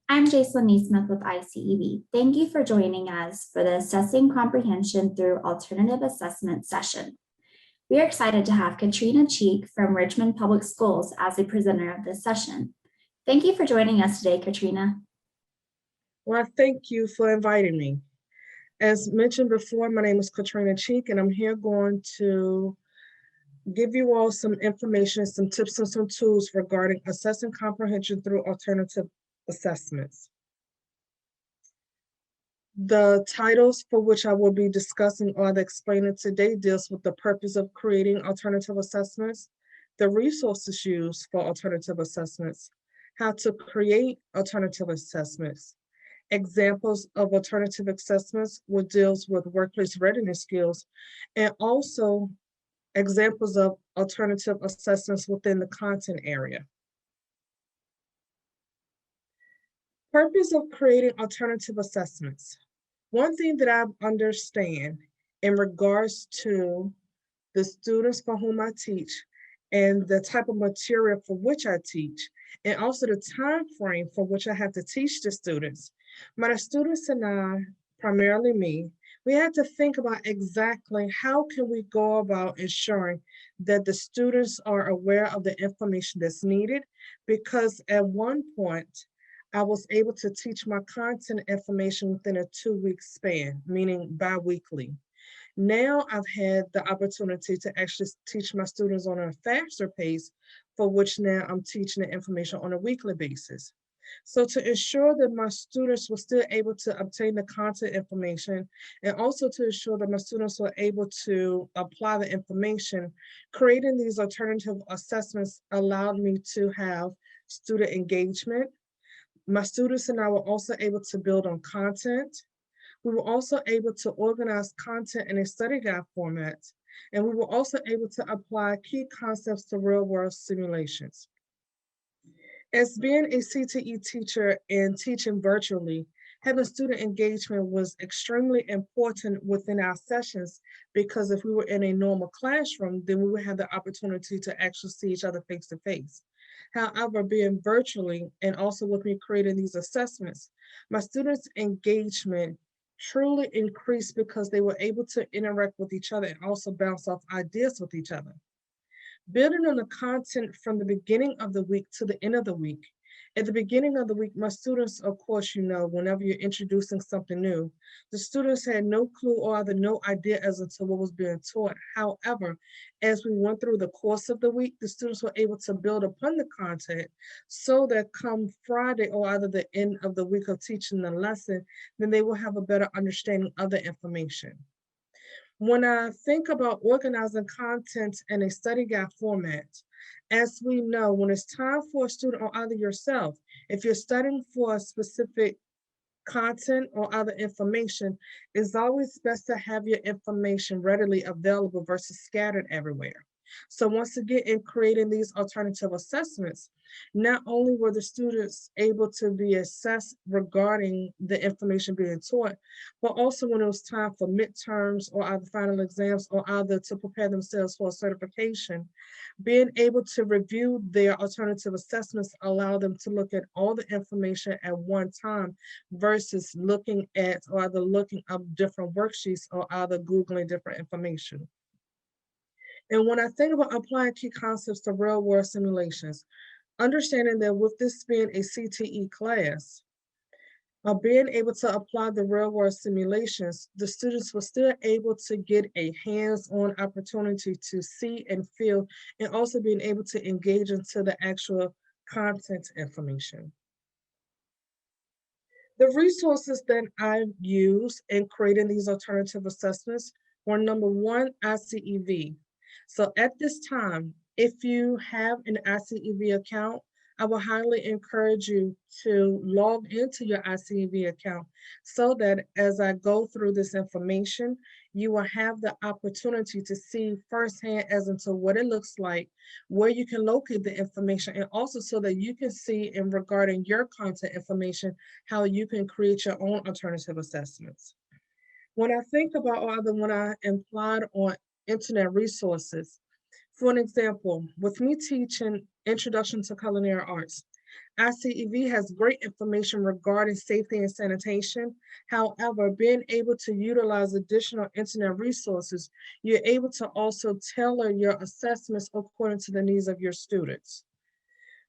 I'm Jason Neesmith with ICEV. Thank you for joining us for the Assessing Comprehension through Alternative Assessment session. We are excited to have Katrina Cheek from Richmond Public Schools as the presenter of this session. Thank you for joining us today, Katrina. Well, thank you for inviting me. As mentioned before, my name is Katrina Cheek, and I'm here going to give you all some information, some tips and some tools regarding assessing comprehension through alternative assessments. The titles for which I will be discussing or the explaining today deals with the purpose of creating alternative assessments, the resources used for alternative assessments, how to create alternative assessments, examples of alternative assessments, which deals with workplace readiness skills, and also examples of alternative assessments within the content area. Purpose of creating alternative assessments. One thing that I understand in regards to the students for whom I teach and the type of material for which I teach, and also the time frame for which I have to teach the students. My students and I, primarily me, we had to think about exactly how can we go about ensuring that the students are aware of the information that's needed, because at one point, I was able to teach my content information within a 2-week span, meaning bi-weekly. Now I've had the opportunity to actually teach my students on a faster pace, for which now I'm teaching the information on a weekly basis. So to ensure that my students were still able to obtain the content information, and also to ensure that my students were able to apply the information, creating these alternative assessments allowed me to have student engagement. My students and I were also able to build on content. We were also able to organize content in a study guide format, and we were also able to apply key concepts to real-world simulations. As being a CTE teacher and teaching virtually, having student engagement was extremely important within our sessions, because if we were in a normal classroom, then we would have the opportunity to actually see each other face to face. However, being virtually and also with me creating these assessments, my students' engagement truly increased because they were able to interact with each other and also bounce off ideas with each other. Building on the content from the beginning of the week to the end of the week. At the beginning of the week, my students, of course, whenever you're introducing something new, the students had no clue or either no idea as to what was being taught. However, as we went through the course of the week, the students were able to build upon the content, so that come Friday or either the end of the week of teaching the lesson, then they will have a better understanding of the information. When I think about organizing content in a study guide format, as we know, when it's time for a student or either yourself, if you're studying for a specific content or other information, it's always best to have your information readily available versus scattered everywhere. So once again, in creating these alternative assessments, not only were the students able to be assessed regarding the information being taught, but also when it was time for midterms or either final exams or either to prepare themselves for a certification, being able to review their alternative assessments allow them to look at all the information at one time versus looking at or either looking up different worksheets or either Googling different information. And when I think about applying key concepts to real world simulations, understanding that with this being a CTE class, being able to apply the real world simulations, the students were still able to get a hands-on opportunity to see and feel, and also being able to engage into the actual content information. The resources that I use in creating these alternative assessments were number one, ICEV. So at this time, if you have an ICEV account, I will highly encourage you to log into your ICEV account, so that as I go through this information, you will have the opportunity to see firsthand as into what it looks like, where you can locate the information, and also so that you can see in regarding your content information, how you can create your own alternative assessments. When I think about, or when I implied on internet resources, For an example, with me teaching Introduction to Culinary Arts, ICEV has great information regarding safety and sanitation. However, being able to utilize additional internet resources, you're able to also tailor your assessments according to the needs of your students.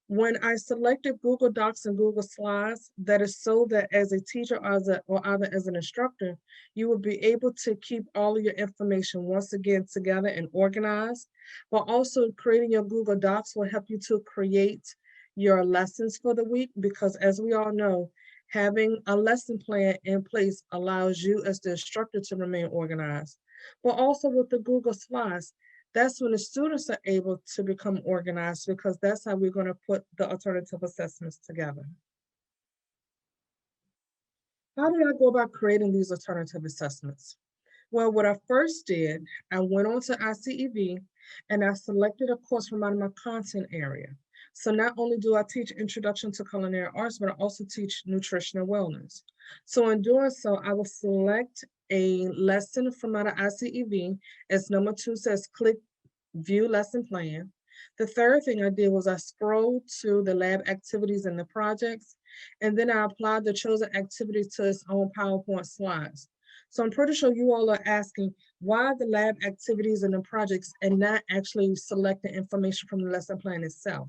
When I selected Google Docs and Google Slides, that is so that as a teacher or either as an instructor, you will be able to keep all of your information once again together and organized, but also creating your Google Docs will help you to create your lessons for the week, because as we all know, having a lesson plan in place allows you as the instructor to remain organized. But also with the Google Slides, that's when the students are able to become organized, because that's how we're going to put the alternative assessments together. How did I go about creating these alternative assessments? Well, what I first did, I went on to ICEV and I selected a course from out of my content area. So not only do I teach Introduction to Culinary Arts, but I also teach Nutrition and Wellness. So in doing so, I will select a lesson from out of ICEV. As number 2 says, click View Lesson Plan. The third thing I did was I scrolled to the lab activities and the projects, and then I applied the chosen activities to its own PowerPoint slides. So I'm pretty sure you all are asking why the lab activities and the projects and not actually selecting information from the lesson plan itself.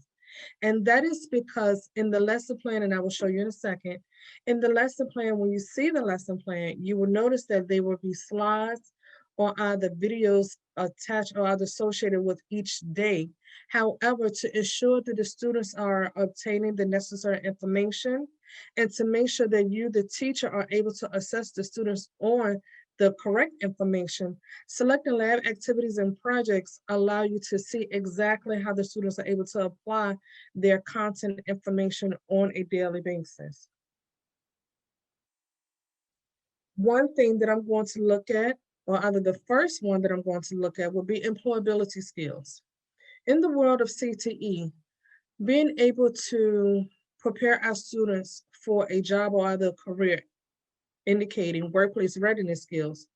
And that is because in the lesson plan, and I will show you in a second, in the lesson plan, when you see the lesson plan, you will notice that there will be slides or either videos attached or either associated with each day. However, to ensure that the students are obtaining the necessary information and to make sure that you, the teacher, are able to assess the students on the correct information, selecting lab activities and projects allow you to see exactly how the students are able to apply their content information on a daily basis. One thing that I'm going to look at, or either the first one that I'm going to look at, will be employability skills. In the world of CTE, being able to prepare our students for a job or other career, indicating workplace readiness skills,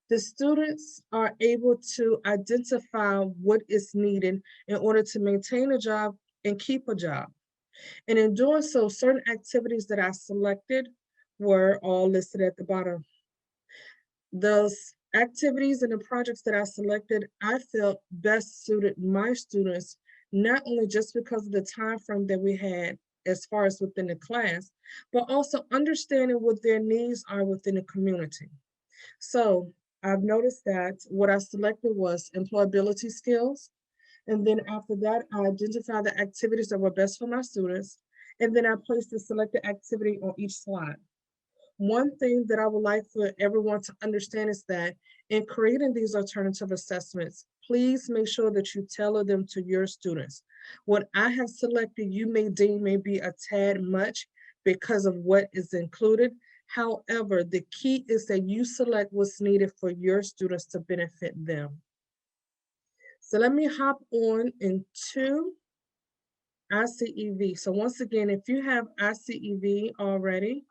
the students are able to identify what is needed in order to maintain a job and keep a job. And in doing so, certain activities that I selected were all listed at the bottom. Those activities and the projects that I selected, I felt best suited my students, not only just because of the time frame that we had as far as within the class, but also understanding what their needs are within the community. So I've noticed that what I selected was employability skills. And then after that, I identified the activities that were best for my students. And then I placed the selected activity on each slide. One thing that I would like for everyone to understand is that in creating these alternative assessments, please make sure that you tailor them to your students. What I have selected, you may deem may be a tad much because of what is included. However, the key is that you select what's needed for your students to benefit them. So let me hop on into ICEV. So once again, if you have ICEV already,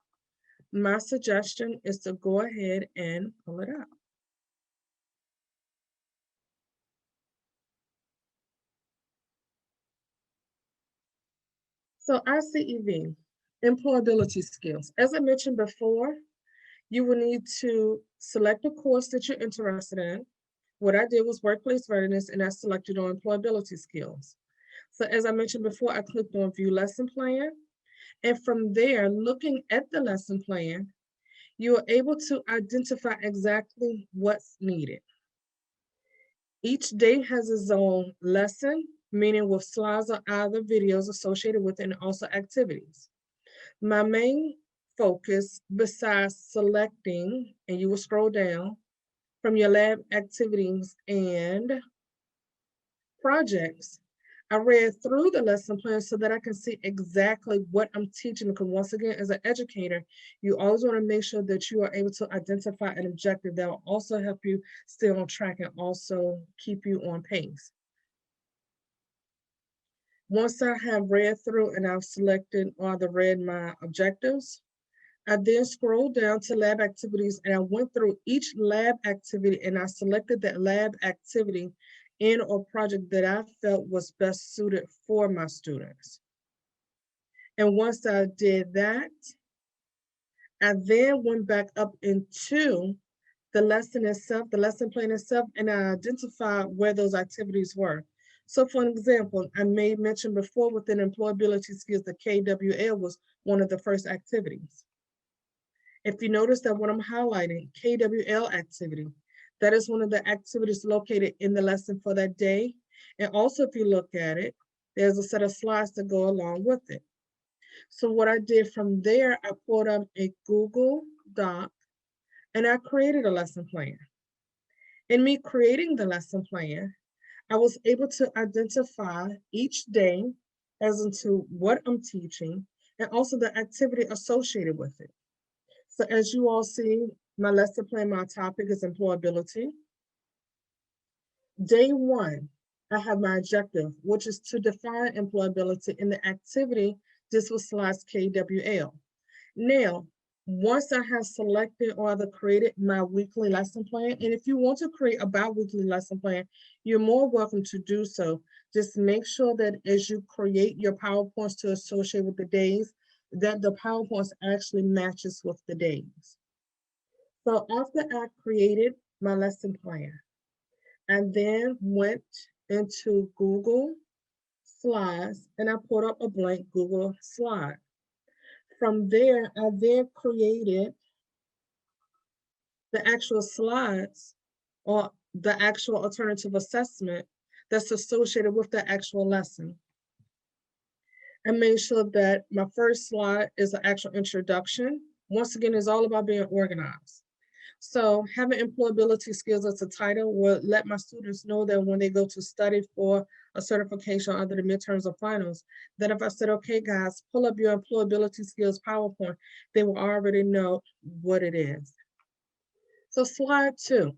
my suggestion is to go ahead and pull it up. So ICEV, employability skills. As I mentioned before, you will need to select a course that you're interested in. What I did was workplace readiness, and I selected on employability skills. So as I mentioned before, I clicked on view lesson plan. And from there, looking at the lesson plan, you are able to identify exactly what's needed. Each day has its own lesson, meaning with slides or other videos associated with it, and also activities. My main focus, besides selecting, and you will scroll down from your lab activities and projects, I read through the lesson plan so that I can see exactly what I'm teaching. Because once again, as an educator, you always want to make sure that you are able to identify an objective that will also help you stay on track and also keep you on pace. Once I have read through and I've selected or either read my objectives, I then scrolled down to lab activities and I went through each lab activity and I selected that lab activity in or project that I felt was best suited for my students. And once I did that, I then went back up into the lesson itself, the lesson plan itself, and I identified where those activities were. So for an example, I may mention before within employability skills, the KWL was one of the first activities. If you notice that what I'm highlighting, KWL activity, that is one of the activities located in the lesson for that day. And also if you look at it, there's a set of slides that go along with it. So what I did from there, I pulled up a Google Doc and I created a lesson plan. In me creating the lesson plan, I was able to identify each day as into what I'm teaching and also the activity associated with it. So as you all see, my lesson plan, my topic is employability. Day one, I have my objective, which is to define employability in the activity. This was slides KWL. Now, once I have selected or either created my weekly lesson plan, and if you want to create a bi-weekly lesson plan, you're more welcome to do so. Just make sure that as you create your PowerPoints to associate with the days, that the PowerPoints actually matches with the days. So after I created my lesson plan, I then went into Google Slides and I put up a blank Google slide. From there, I then created the actual slides or the actual alternative assessment that's associated with the actual lesson. I made sure that my first slide is an actual introduction. Once again, it's all about being organized. So having employability skills as a title will let my students know that when they go to study for a certification under the midterms or finals, that if I said, okay, guys, pull up your employability skills PowerPoint, they will already know what it is. So slide two.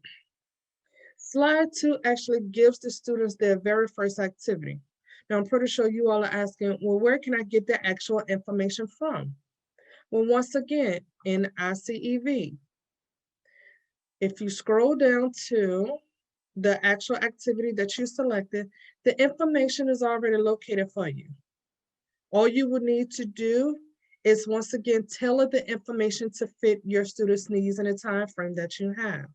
Slide two actually gives the students their very first activity. Now, I'm pretty sure you all are asking, well, where can I get the actual information from? Well, once again, in ICEV, if you scroll down to the actual activity that you selected, the information is already located for you. All you would need to do is once again tailor the information to fit your students' needs and the time frame that you have.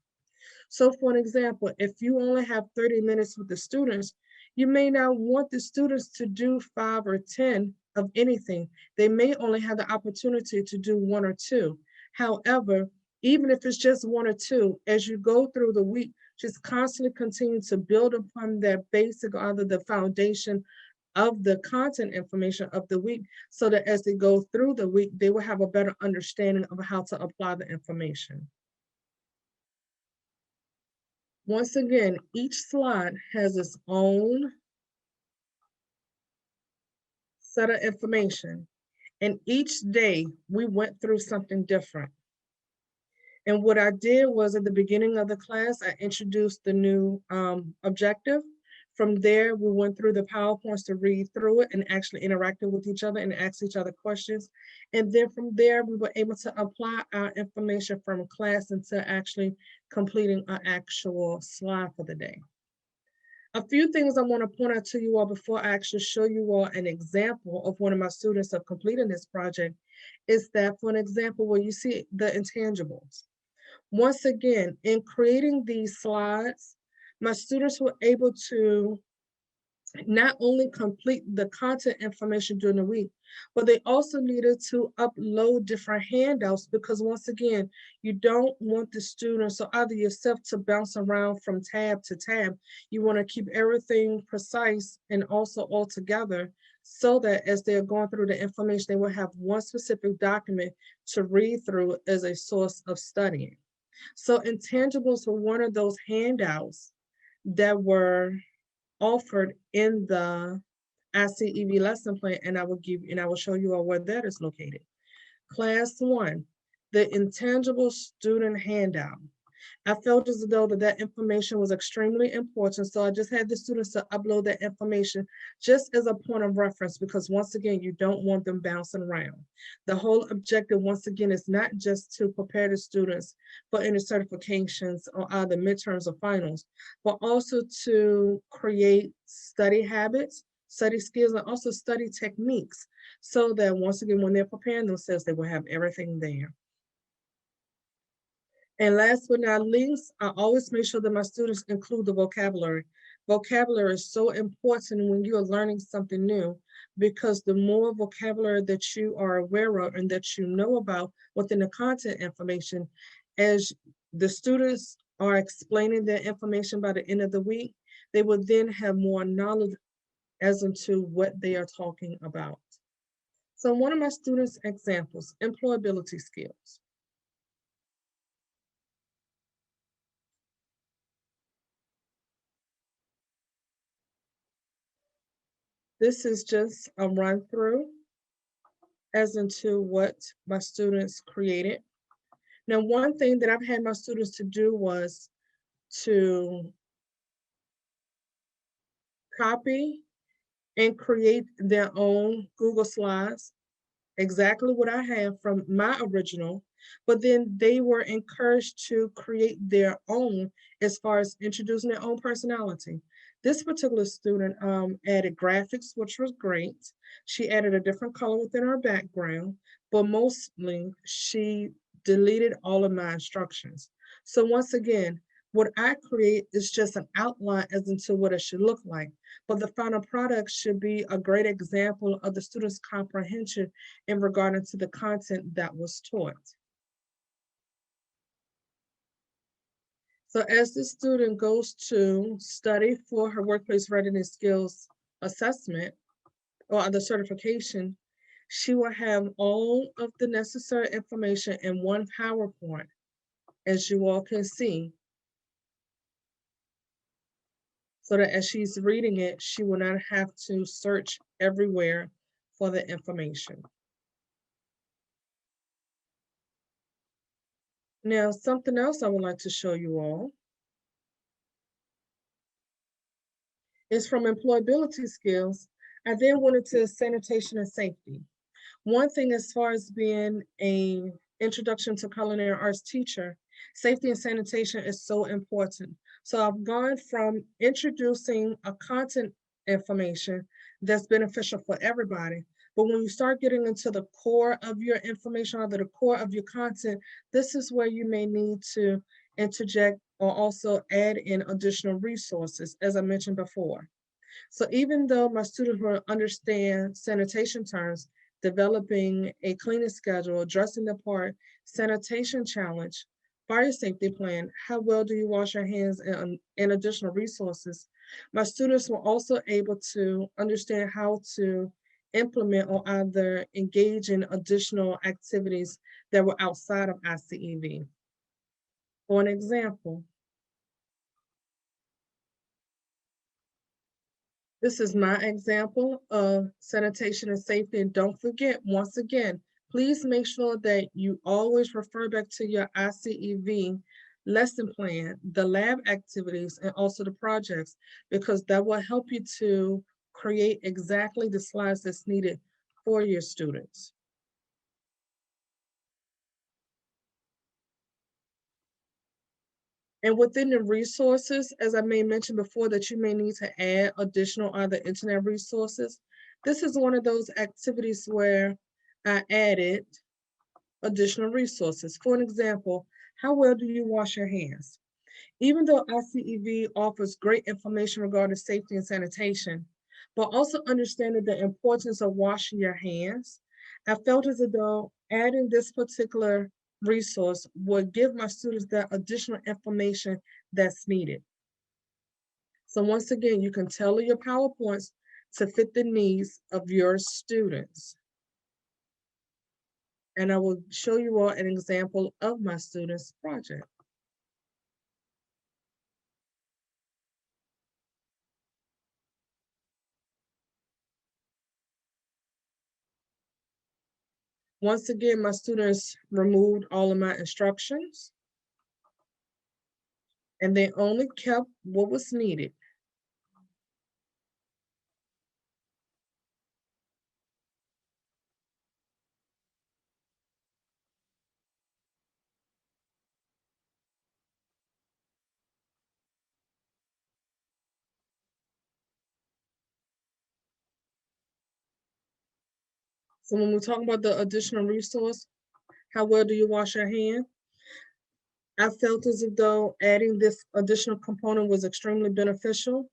So for an example, if you only have 30 minutes with the students, you may not want the students to do 5 or 10 of anything. They may only have the opportunity to do 1 or 2. However, even if it's just 1 or 2, as you go through the week, just constantly continue to build upon that basic or the foundation of the content information of the week so that as they go through the week, they will have a better understanding of how to apply the information. Once again, each slide has its own set of information. And each day we went through something different. And what I did was at the beginning of the class, I introduced the new objective. From there, we went through the PowerPoints to read through it and actually interacted with each other and asked each other questions. And then from there, we were able to apply our information from class into actually completing an actual slide for the day. A few things I want to point out to you all before I actually show you all an example of one of my students of completing this project is that, for an example, where you see the intangibles. Once again, in creating these slides, my students were able to not only complete the content information during the week, but they also needed to upload different handouts because once again, you don't want the students or either yourself to bounce around from tab to tab. You want to keep everything precise and also all together so that as they're going through the information, they will have one specific document to read through as a source of studying. So intangibles were one of those handouts that were offered in the ICEV lesson plan, and I will show you all where that is located. Class 1, the intangible student handout. I felt as though that information was extremely important, so I just had the students to upload that information just as a point of reference, because once again, you don't want them bouncing around. The whole objective, once again, is not just to prepare the students for any certifications or either midterms or finals, but also to create study habits, study skills, and also study techniques, so that once again, when they're preparing themselves, they will have everything there. And last but not least, I always make sure that my students include the vocabulary. Vocabulary is so important when you are learning something new, because the more vocabulary that you are aware of and that you know about within the content information, as the students are explaining their information by the end of the week, they will then have more knowledge as into what they are talking about. So one of my students' examples, employability skills. This is just a run through as into what my students created. Now, one thing that I've had my students to do was to copy and create their own Google Slides, exactly what I have from my original, but then they were encouraged to create their own as far as introducing their own personality. This particular student added graphics, which was great. She added a different color within her background, but mostly she deleted all of my instructions. So once again, what I create is just an outline as into what it should look like, but the final product should be a great example of the student's comprehension in regard to the content that was taught. So as the student goes to study for her workplace readiness skills assessment or other certification, she will have all of the necessary information in one PowerPoint, as you all can see, so that as she's reading it, she will not have to search everywhere for the information. Now, something else I would like to show you all is from employability skills. I then went into sanitation and safety. One thing as far as being a introduction to culinary arts teacher, safety and sanitation is so important. So I've gone from introducing a content information that's beneficial for everybody. But when you start getting into the core of your information or the core of your content, this is where you may need to interject or also add in additional resources, as I mentioned before. So even though my students will understand sanitation terms, developing a cleaning schedule, addressing the part, sanitation challenge, fire safety plan, how well do you wash your hands, and additional resources, my students were also able to understand how to implement or either engage in additional activities that were outside of ICEV. For an example, this is my example of sanitation and safety. And don't forget, once again, please make sure that you always refer back to your ICEV lesson plan, the lab activities, and also the projects, because that will help you to create exactly the slides that's needed for your students. And within the resources, as I may mention before, that you may need to add additional other internet resources. This is one of those activities where I added additional resources. For an example, how well do you wash your hands? Even though ICEV offers great information regarding safety and sanitation, but also understanding the importance of washing your hands, I felt as though adding this particular resource would give my students that additional information that's needed. So once again, you can tailor your PowerPoints to fit the needs of your students. And I will show you all an example of my students' project. Once again, my students removed all of my instructions. and they only kept what was needed. So when we talk about the additional resource, how well do you wash your hand? I felt as though adding this additional component was extremely beneficial,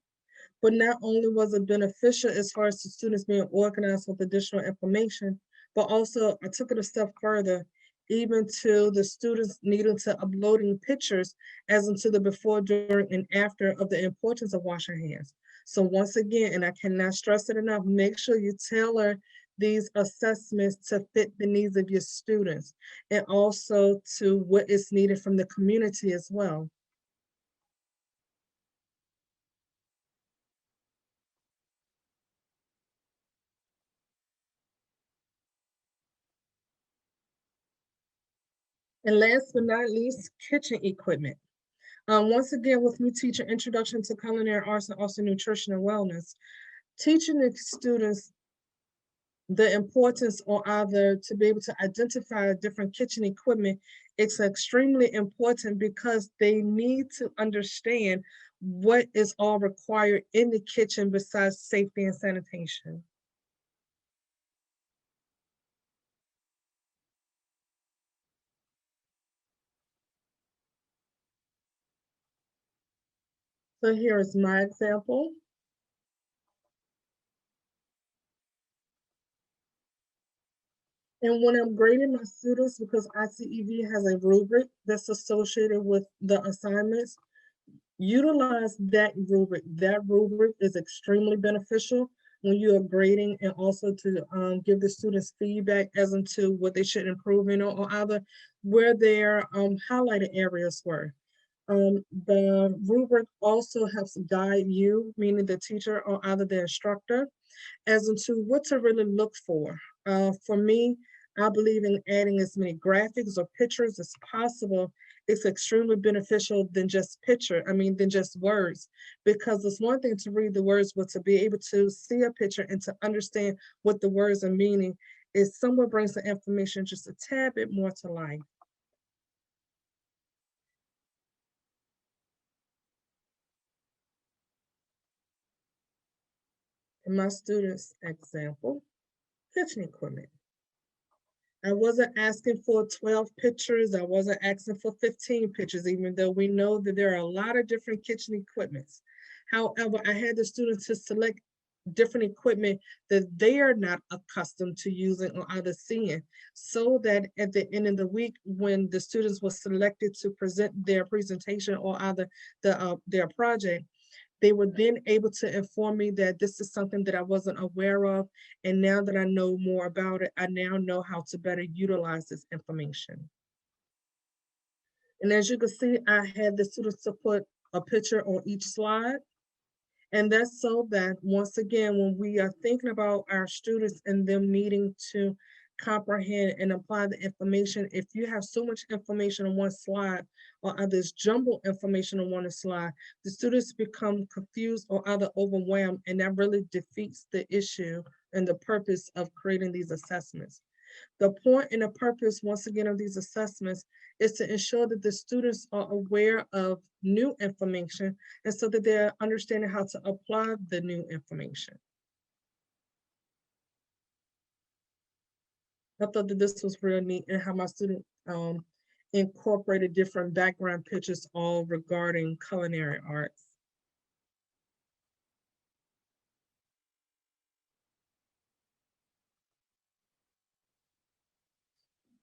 but not only was it beneficial as far as the students being organized with additional information, but also I took it a step further, even to the students needing to uploading pictures as into the before, during, and after of the importance of washing hands. So once again, and I cannot stress it enough, make sure you tailor these assessments to fit the needs of your students and also to what is needed from the community as well. And last but not least, kitchen equipment. Once again, with me teaching Introduction to Culinary Arts and also Nutrition and Wellness, teaching the students the importance or either to be able to identify different kitchen equipment, it's extremely important because they need to understand what is all required in the kitchen besides safety and sanitation. So here is my example. And when I'm grading my students, because ICEV has a rubric that's associated with the assignments, utilize that rubric. That rubric is extremely beneficial when you are grading and also to give the students feedback as into what they should improve in or either where their highlighted areas were. The rubric also helps guide you, meaning the teacher or either the instructor, as into what to really look for. For me, I believe in adding as many graphics or pictures as possible. It's extremely beneficial than just than just words, because it's one thing to read the words, but to be able to see a picture and to understand what the words are meaning is somewhat brings the information just a tad bit more to life. In my students' example, kitchen equipment. I wasn't asking for 12 pictures. I wasn't asking for 15 pictures, even though we know that there are a lot of different kitchen equipments. However, I had the students to select different equipment that they are not accustomed to using or either seeing, so that at the end of the week, when the students were selected to present their presentation or either their project, they were then able to inform me that this is something that I wasn't aware of. And now that I know more about it, I now know how to better utilize this information. And as you can see, I had the students to put a picture on each slide. And that's so that once again, when we are thinking about our students and them needing to comprehend and apply the information, if you have so much information on one slide or others jumbled information on one slide, the students become confused or either overwhelmed, and that really defeats the issue and the purpose of creating these assessments. The point and the purpose, once again, of these assessments is to ensure that the students are aware of new information and so that they're understanding how to apply the new information. I thought that this was real neat and how my student incorporated different background pictures all regarding culinary arts.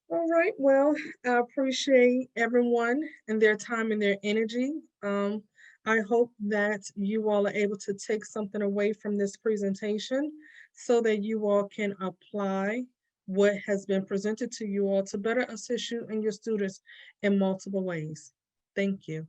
All right, well, I appreciate everyone and their time and their energy. I hope that you all are able to take something away from this presentation so that you all can apply what has been presented to you all to better assist you and your students in multiple ways. Thank you.